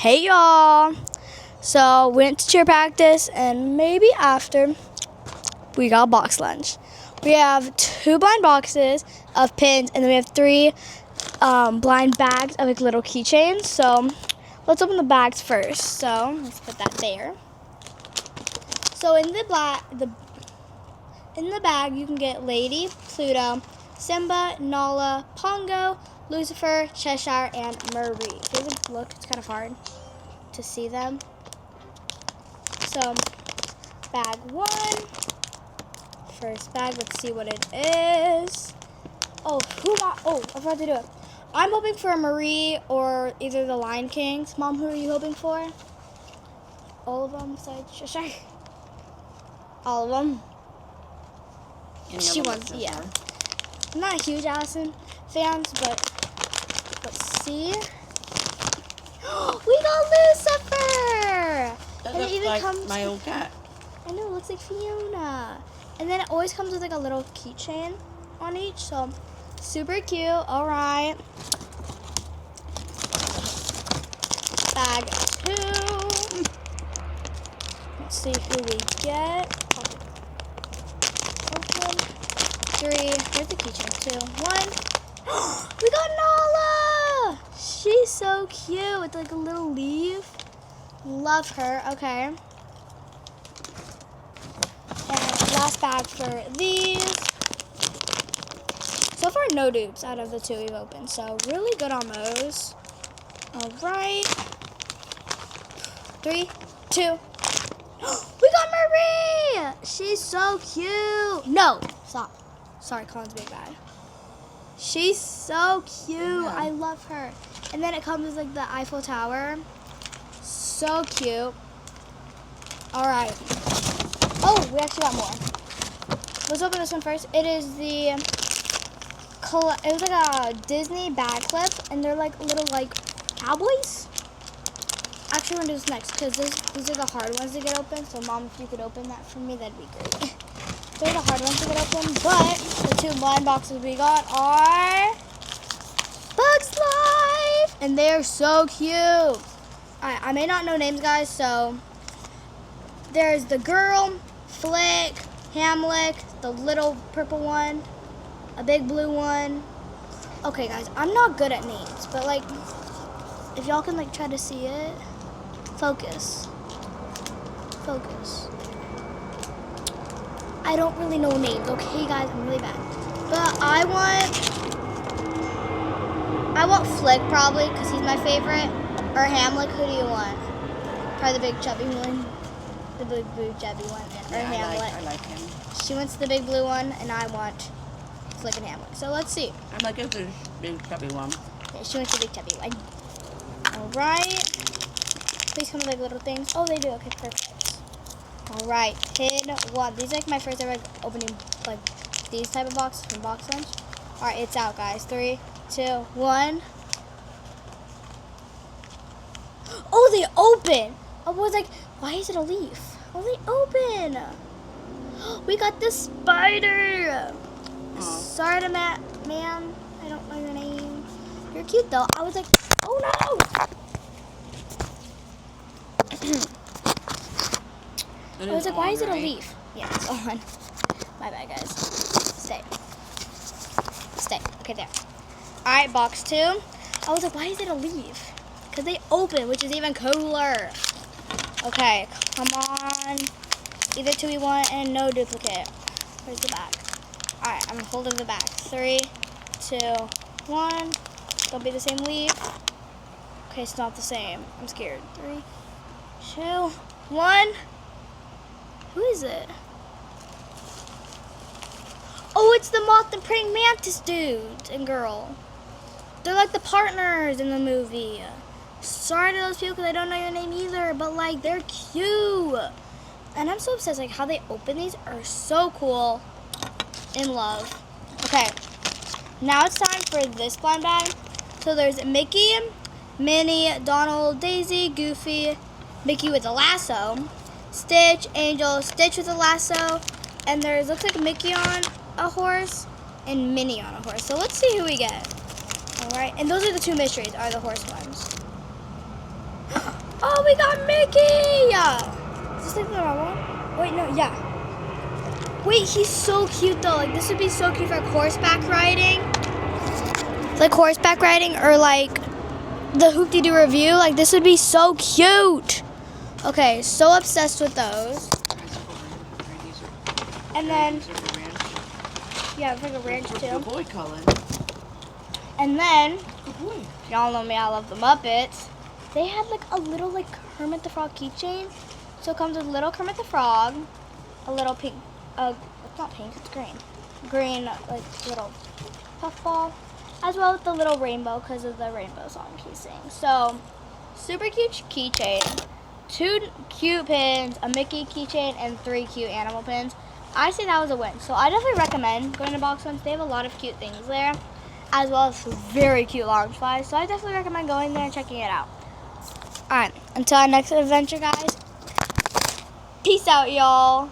Hey y'all! So went to cheer practice, and maybe after we got box lunch. We have 2 blind boxes of pins, and then we have 3 blind bags of like little keychains. So let's open the bags first. So let's put that there. So in the bag you can get Lady, Pluto, Simba, Nala, Pongo, Lucifer, Cheshire, and Marie. If you look, it's kind of hard to see them. So, bag 1. First bag, let's see what it is. I forgot to do it. I'm hoping for a Marie or either the Lion Kings. Mom, who are you hoping for? All of them besides Cheshire? All of them? She wants, yeah. I'm not a huge Allison fans, but let's see. We got Lucifer! That and looks it even like comes my old cat. I know, it looks like Fiona. And then it always comes with like a little keychain on each, so super cute. All right. Bag 2. Let's see who we get. Open. 3. Where's the keychain? 2. 1. We got Nala! She's so cute with like a little leaf. Love her. Okay. And last bag for these. So far, no dupes out of the 2 we've opened. So really good on those. All right. 3, 2. We got Marie! She's so cute. No, stop. Sorry, Colin's big bad. She's so cute. Yeah. I love her. And then it comes with like the Eiffel Tower. So cute. All right. Oh, we actually got more. Let's open this one first. It is it was like a Disney bag clip, and they're like little like cowboys. Actually, we're gonna do this next because these are the hard ones to get open. So, Mom, if you could open that for me, that'd be great. They're the hard ones to get open, but the 2 blind boxes we got are BoxLunch, and they're so cute. I may not know names, guys, so there's the girl, Flick, Hamlet, the little purple one, a big blue one. Okay, guys, I'm not good at names, but like, if y'all can like try to see it, focus. I don't really know names, okay, guys, I'm really bad. But I want Flick probably, because he's my favorite. Or Hamlet, who do you want? Probably the big chubby one. The big blue chubby one. Or Yeah, Hamlet. I like him. She wants the big blue one, and I want Flick and Hamlet. So let's see. I like the big chubby one. Yeah, she wants the big chubby one. Alright. Please come with like little things. Oh, they do. Okay, perfect. Alright, pin 1. These are like my first ever opening like these type of boxes from BoxLunch. Alright, it's out, guys. 3, 2, 1. Oh, they open! I was like, why is it a leaf? Oh, they open! We got the spider! Sorry to ma'am. I don't know your name. You're cute though. I was like, oh no! I was like, why is it a leaf? Yeah, it's on. My bad, guys. Stay. Okay, there. Alright, box 2. I was like, why is it a leaf? Because they open, which is even cooler. Okay, come on. Either 2 we want and no duplicate. Where's the back? Alright, I'm holding the back. 3, 2, 1. Don't be the same leaf. Okay, it's not the same. I'm scared. 3, 2, 1. Who is it? Oh, it's the moth and praying mantis dude and girl. They're like the partners in the movie. Sorry to those people because I don't know your name either, but like they're cute. And I'm so obsessed, like how they open these are so cool. In love. Okay, now it's time for this blind bag. So there's Mickey, Minnie, Donald, Daisy, Goofy, Mickey with a lasso, Stitch, Angel, Stitch with a lasso, and there's looks like Mickey on a horse and Minnie on a horse. So let's see who we get. All right, and those are the 2 mysteries, are the horse ones. we got Mickey! Is this like the wrong one? Wait, no, yeah. Wait, he's so cute though. Like, this would be so cute for horseback riding. Like horseback riding or like the Hoop-Dee-Doo review. Like, this would be so cute. Okay, so obsessed with those. And then, yeah, it's like a ranch too. Good boy, Cullen. And then, Good boy. y'all know me, I love the Muppets. They had like a little like Kermit the Frog keychain. So it comes with little Kermit the Frog, a little pink, it's not pink, it's green. Green like little puffball, as well as the little rainbow because of the rainbow song he's singing. So super cute keychain, 2 cute pins, a Mickey keychain, and 3 cute animal pins. I say that was a win. So I definitely recommend going to BoxLunch. They have a lot of cute things there, as well as very cute lounge flies. So I definitely recommend going there and checking it out. Alright, until our next adventure, guys. Peace out, y'all.